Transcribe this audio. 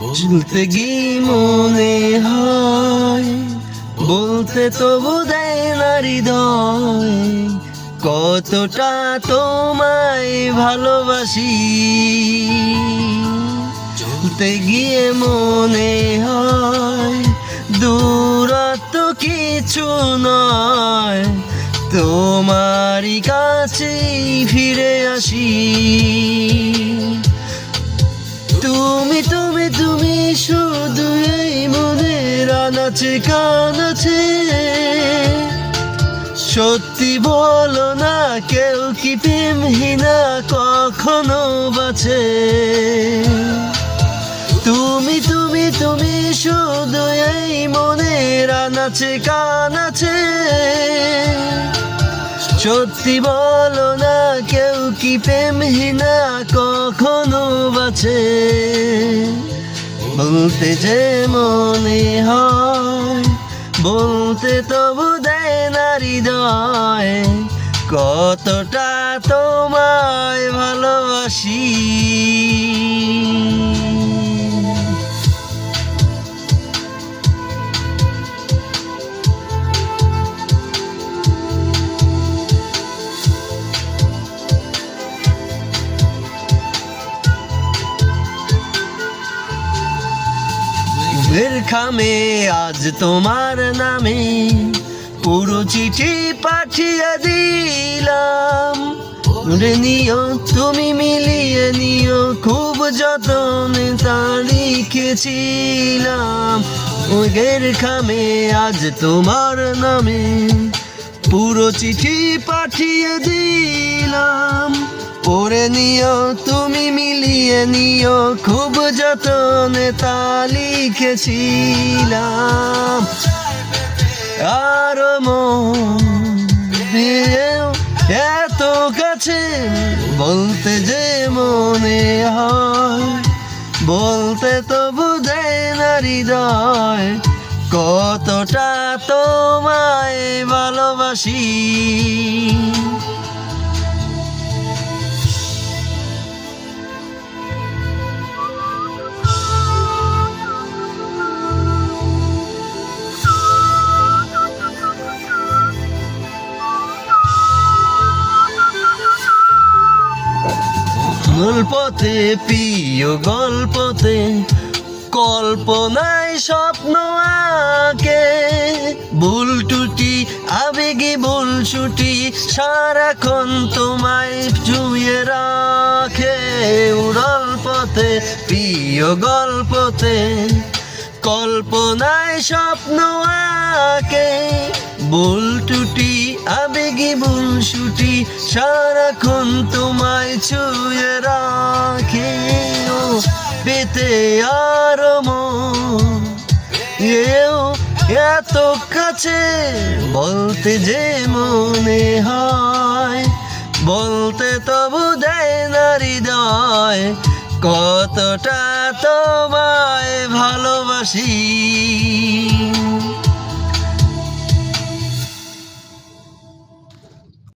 বলতে গিয়ে মনে হয়, বলতে তবু দেয় না হৃদয়, কতটা তোমায় ভালোবাসি। চলতে গিয়ে মনে হয় দূরত্ব কিছু নয়, তোমারই কাছে ফিরে আসি। তুমি তুমি তুমি শুধু এই মনের আনাচে কানাচে, সত্যি বলো না কেউ কি প্রেমহীনা কখনো বাঁচে। তুমি তুমি তুমি শুধু এই মনের আনাচে কানাচে, সত্যি বলো না কেউ কি প্রেমহীনা কখনো বাঁচে। বলতে যে মনে হয়, বলতে তবু দেয় না হৃদয়, কতটা তোমায় ভালোবাসি। এর খামে আজ তোমার নামে পুরো চিঠি পাঠিয়ে দিলাম। রে নিও তুমি মিলিয়ে নিও, খুব যতনে তা লিখেছিলাম। ওগের খামে আজ তোমার নামে পুরো চিঠি পাঠিয়ে দিলাম। পড়ে নিও তুমি মিলিয়ে নিও, খুব যতনে তা লিখেছিলাম। আর মন দিয়েও এত কাছে, বলতে যে মনে হয়, বলতে তবু দেয় না হৃদয়, কতটা তোমায় ভালোবাসি। গল্পতে প্রিয় গল্পতে কল্পনায় স্বপ্ন আঁকে, ভুল টুটি আবেগে ভুল ছুটি সারাক্ষণ তোমায় ছুঁয়ে রাখে। উড়াল পথে প্রিয় গল্পতে কল্পনায় স্বপ্ন আঁকে, ভুল টুটি আবেগে ভুল ছুটি সারাক্ষণ তোমায় ছুঁয়ে রাখে। ও পেতে আর মন এও এত কাছে, বলতে যে মনে হয়, বলতে তবু দেয় না হৃদয়, কতটা তোমায় ভালোবাসি।